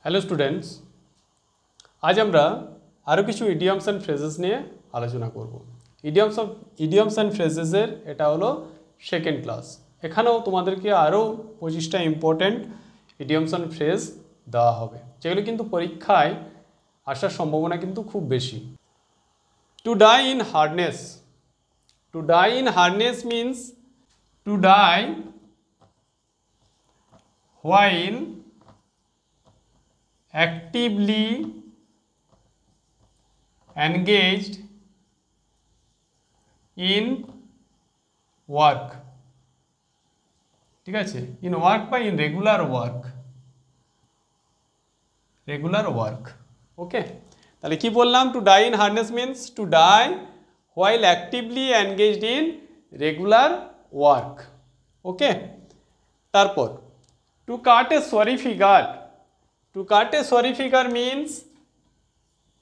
Hello students, আজ আমরা আরও কিছু ইডিয়মস অ্যান্ড ফ্রেজেস নিয়ে আলোচনা করব। ইডিয়মস অ্যান্ড ফ্রেজেসের এটা হলো সেকেন্ড ক্লাস। এখানেও তোমাদেরকে আরও 25টা ইম্পর্ট্যান্ট ইডিয়মস অ্যান্ড ফ্রেজ দেওয়া হবে, যেগুলো কিন্তু পরীক্ষায় আসার সম্ভাবনা কিন্তু খুব বেশি। To die in hardness. To die in hardness means to die while actively engaged in work, ঠিক আছে, ইন ওয়ার্ক বা ইন রেগুলার ওয়ার্ক। ওকে, তাহলে কি বললাম? To die in hardness means to die while actively engaged in regular work. Okay, তারপর to cut a sorry figure. To cut a sorry figure means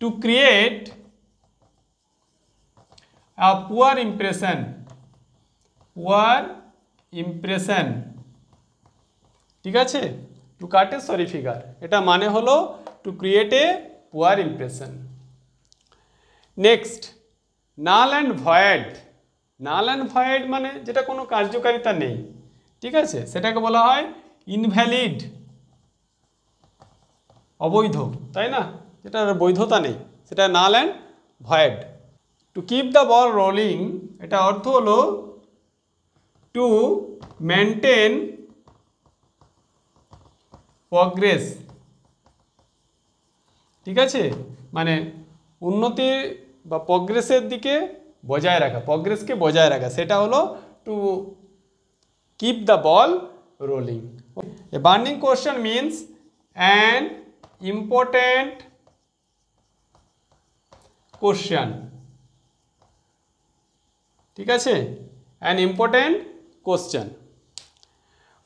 to create a poor impression. ঠিক আছে, to cut a sorry figure এটা মানে হলো to create a poor impression. Next, null and void. Null and void মানে যেটা কোনো কার্যকারিতা নেই, ঠিক আছে, সেটাকে বলা হয় ইনভ্যালিড, অবৈধ, তাই না, যেটার বৈধতা নেই, সেটা null and void. To keep the ball rolling এটা অর্থ হলো টু মেনটেন প্রগ্রেস, ঠিক আছে, মানে উন্নতি বা প্রগ্রেসের দিকে বজায় রাখা, প্রগ্রেসকে বজায় রাখা, সেটা হলো to keep the ball rolling. A burning question means an important question, ঠিক আছে, an important question.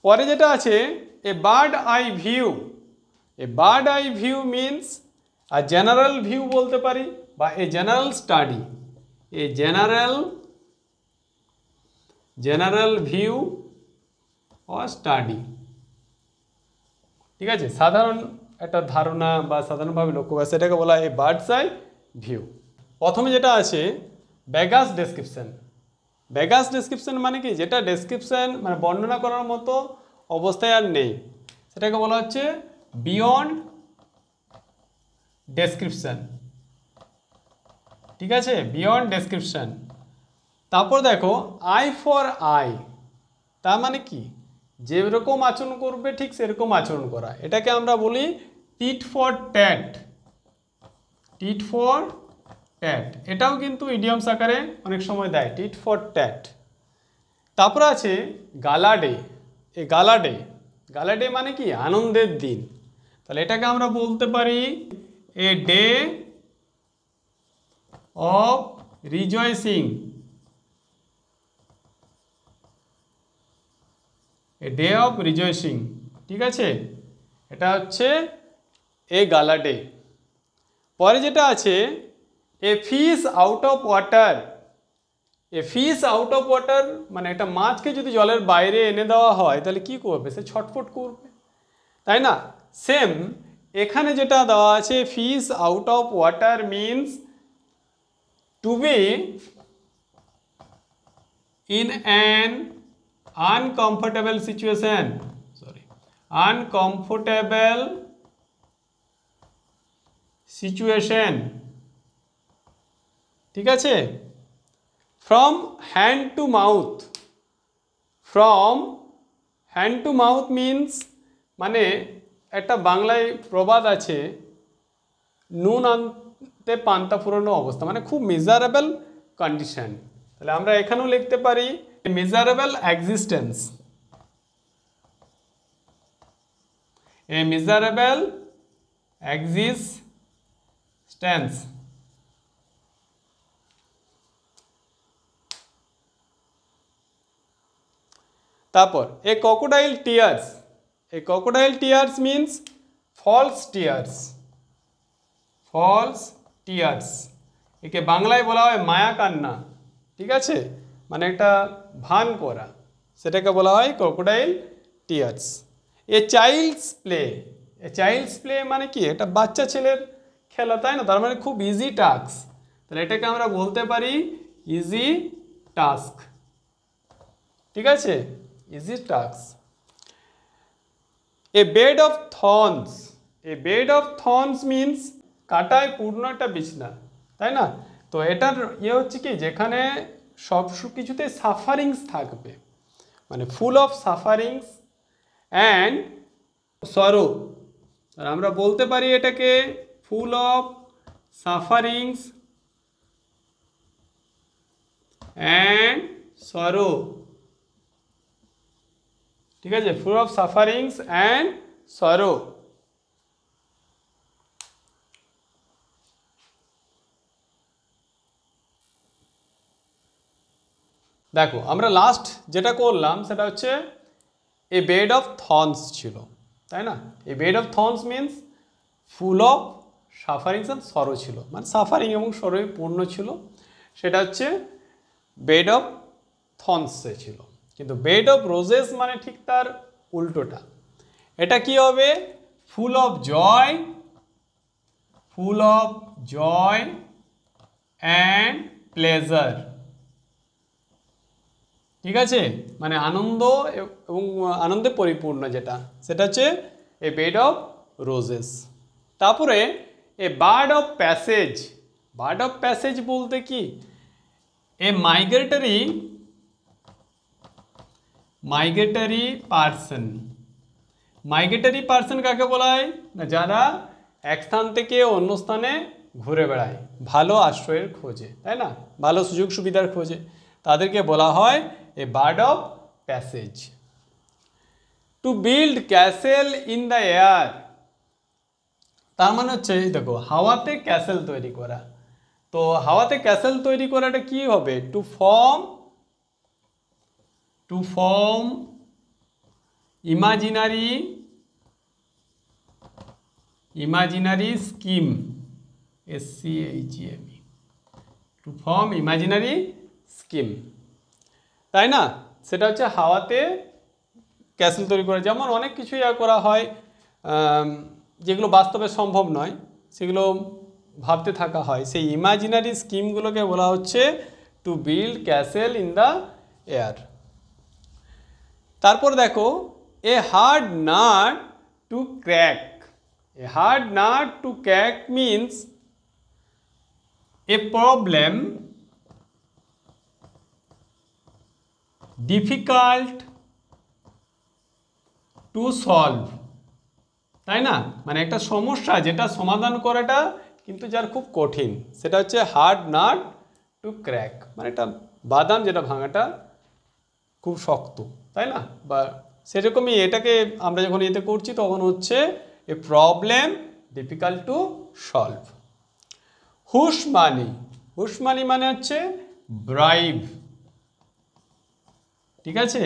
পরে যেটা আছে a bird eye view. A bird eye view means a general view বলতে পারি বা a general study. A general view or study, ঠিক আছে, সাধারণ একটা ধারণা বা সাধারণভাবে লক্ষ্য করা, সেটাকে বলা হয় বার্ডস আই ভিউ। প্রথমে যেটা আছে ব্যাগাস ডেসক্রিপশন। ব্যাগাস ডেসক্রিপশন মানে কি? যেটা ডেসক্রিপশন মানে বর্ণনা করার মতো অবস্থায় আর নেই, সেটাকে বলা হচ্ছে বিয়ন্ড ডেসক্রিপশন, ঠিক আছে, বিয়ন্ড ডেসক্রিপশন। তারপর দেখো আই ফর আই, তার মানে কি? যেরকম আচরণ করবে ঠিক সেরকম আচরণ করা, এটাকে আমরা বলি tit for tat. Tit for tat এটাও কিন্তু ইডিয়মস আকারে অনেক সময় দেয়, টিট ফর ট্যাট। তারপর আছে গালা ডে। এই গালা ডে মানে কি? আনন্দের দিন। তাহলে এটাকে আমরা বলতে পারি a day of rejoicing. A day of rejoicing, ঠিক আছে, এটা হচ্ছে এ গালা ডে। পরে যেটা আছে a fish out of water. A fish out of water মানে একটা মাছকে যদি জলের বাইরে এনে দেওয়া হয় তাহলে কি করবে? সে ছটফট করবে, তাই না? সেম এখানে যেটা দেওয়া আছে fish out of water means to be in an uncomfortable situation, ঠিক আছে। From hand to mouth means মানে একটা বাংলায় প্রবাদ আছে, নুন আনতে পান্তা ফুরানো অবস্থা, মানে খুব মিজারেবল কন্ডিশন। তাহলে আমরা এখানেও লিখতে পারি miserable existence. A miserable existence. তারপর a crocodile tears. A crocodile tears means false tears. একে বাংলায় বলা হয় মায়া কান্না, ঠিক আছে, মানে একটা ভান করা, সেটাকে বলা হয় crocodile tears. A child's play. Child's play মানে কি, এটা বাচ্চা ছেলের খেলা, তাই না? তার মানে খুব ইজি টাস্ক, তাহলে এটাকে আমরা বলতে পারি ইজি টাস্ক। ঠিক আছে, easy task. A bed of thorns, a bed of thorns means কাঁটায় পূর্ণ একটা বিছনা, তাই না? তো এটার হচ্ছে কি, যেখানে সব কিছুতে সাফারিংস থাকবে, মানে ফুল অফ সাফারিংস অ্যান্ড সরো, আর আমরা বলতে পারি এটাকে ফুল অফ সাফারিংস অ্যান্ড সরো। ঠিক আছে, ফুল অফ সাফারিংস অ্যান্ড সরো। দেখো আমরা লাস্ট যেটা করলাম সেটা হচ্ছে এ বেড অফ থর্নস ছিল, তাই না? A bed of thorns means full of sufferings and sorrow ছিল, মানে সাফারিং এবং সরোয় পূর্ণ ছিল, সেটা হচ্ছে বেড অফ থর্নসে ছিল। কিন্তু বেড অফ রোজেস মানে ঠিক তার উল্টোটা, এটা কি হবে? Full of joy, full of joy and pleasure. ঠিক আছে, মানে আনন্দ এবং আনন্দে পরিপূর্ণ যেটা, সেটা হচ্ছে এ বেড অফ রোজেস। তারপরে a bird of passage, bird of passage বলতে কি, a migratory, migratory person. Migratory person কাকে বলা হয় না, যারা এক স্থান থেকে অন্য স্থানে ঘুরে বেড়ায় ভালো আশ্রয়ের খোঁজে, তাই না? ভালো সুযোগ সুবিধার খোঁজে, তাদেরকে বলা হয় এ bird of passage. Two build castle in the air, তার মানে হচ্ছে দেখো হাওয়াতে ক্যাসেল তৈরি করা। তো হাওয়াতে ক্যাসেল তৈরি করাটা কি হবে? To form imaginary scheme, SCHEM, to form imaginary scheme, তাই না? সেটা হচ্ছে হাওয়াতে ক্যাসেল তৈরি করা। যেমন অনেক কিছু করা হয় যেগুলো বাস্তবে সম্ভব নয়, সেগুলো ভাবতে থাকা হয়, সেই ইমাজিনারি স্কিমগুলোকে বলা হচ্ছে to build castle in the air. তারপর দেখো a hard nut to crack, a hard nut to crack means a problem difficult to solve, তাই না? মানে একটা সমস্যা যেটা সমাধান করাটা কিন্তু যার খুব কঠিন, সেটা হচ্ছে হার্ড নাট টু ক্র্যাক, মানে একটা বাদাম যেটা ভাঙাটা খুব শক্ত, তাই না? বা সেরকমই এটাকে আমরা যখন এতে করছি তখন হচ্ছে এ প্রবলেম ডিফিকাল্ট টু সলভ। হুশ মানি, হুশ মানি মানে হচ্ছে ব্রাইব। ঠিক আছে,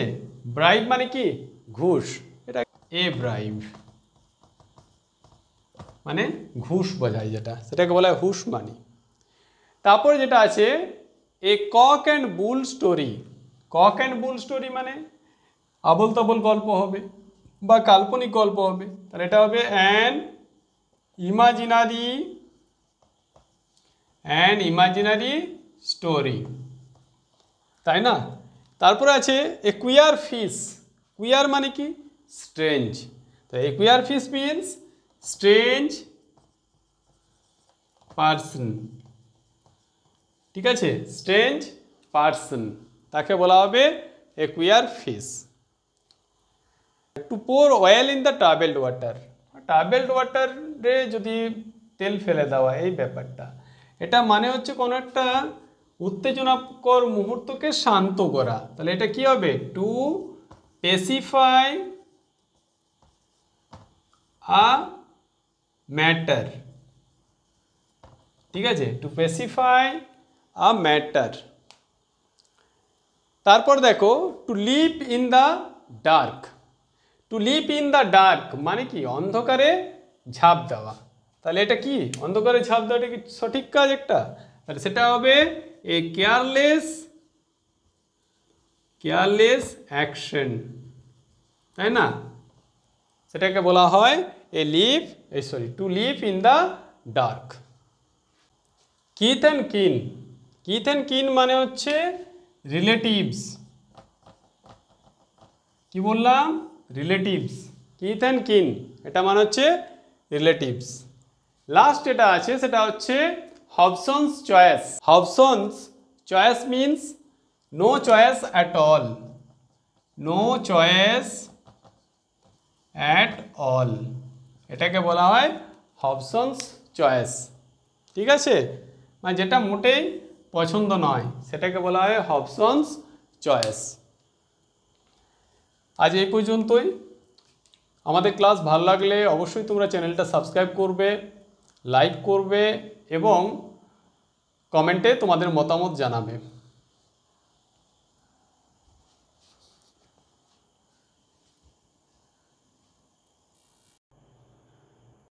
ব্রাইব মানে কি? ঘুষ। এটা এ ব্রাইব মানে ঘুষ বোঝায় যেটা, সেটাকে বলা হয় হুশ মানি। তারপরে যেটা আছে a cock and bull story, cock and bull story মানে আবোল তাবোল গল্প হবে বা কাল্পনিক গল্প হবে, তাহলে এটা হবে অ্যান ইমাজিনারি স্টোরি, তাই না? তারপরে আছে এ কুয়ার ফিশ, কুয়ার মানে কি? স্ট্রেঞ্জ, তো a queer fish means strange person. ঠিক আছে, স্ট্রেঞ্জ পার্সন, তাকে বলা হবে a queer fish. To pour oil in the troubled water, troubled ওয়াটারে যদি তেল ফেলে দেওয়া, এই ব্যাপারটা, এটা মানে হচ্ছে কোনো একটা উত্তেজনাকর মুহূর্তকে শান্ত করা, তাহলে এটা কি হবে? To pacify a matter. ঠিক আছে, টু পেসিফাই আ ম্যাটার। তারপর দেখো to live in the dark, to live in the dark মানে কি? অন্ধকারে ঝাঁপ দেওয়া, তাহলে এটা কি? অন্ধকারে ঝাঁপ দেওয়াটা কি সঠিক কাজ একটা? তাহলে সেটা হবে এ কেয়ারলেস অ্যাকশন, তাই না? সেটাকে বলা হয় to live in the dark. Kith and kin, kith and kin মানে হচ্ছে রিলেটিভস। কি বললাম? রিলেটিভস। কিথ অ্যান্ড কিন এটা মানে হচ্ছে রিলেটিভস। লাস্ট এটা আছে সেটা হচ্ছে Hobson's choice. Hobson's choice means no choice at all, no choice at all, এটাকে বলা হয় হবসনস চয়েস। ঠিক আছে, মানে যেটা মোটেই পছন্দ নয় সেটাকে বলা হয় হবসনস চয়েস। আজ এই পর্যন্তই। আমাদের ক্লাস ভালো লাগলে অবশ্যই তোমরা চ্যানেলটা সাবস্ক্রাইব করবে, লাইক করবে এবং কমেন্টে তোমাদের মতামত জানাবে।